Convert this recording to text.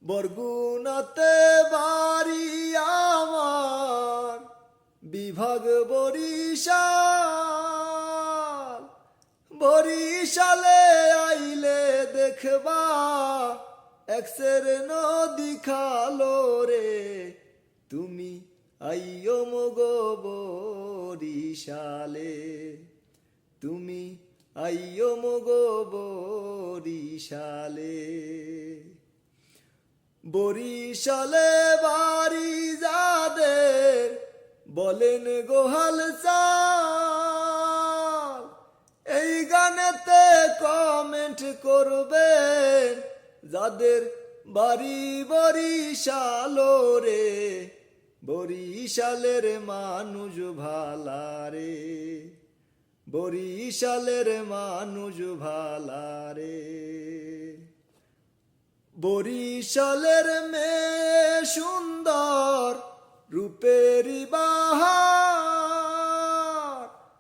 বরগুনাতে বাড়ি আমার, বিভাগ বরিশাল। বরিশালে আইলে দেখবা এক্সের নদী খালো রে, তুমি আইও মগো বরিশালে, তুমি আইও মগো বরিশালে। বরিশালে বাড়ি যাদের বলেন গোহাল চাল, এই গানেতে কমেন্ট করবেন যাদের বাড়ি বরিশাল রে, বরিশালের মানুষ ভালা রে, বরিশালের মানুষ ভালা রে। বরিশালের মেয়ে সুন্দর রূপেরি বাহা,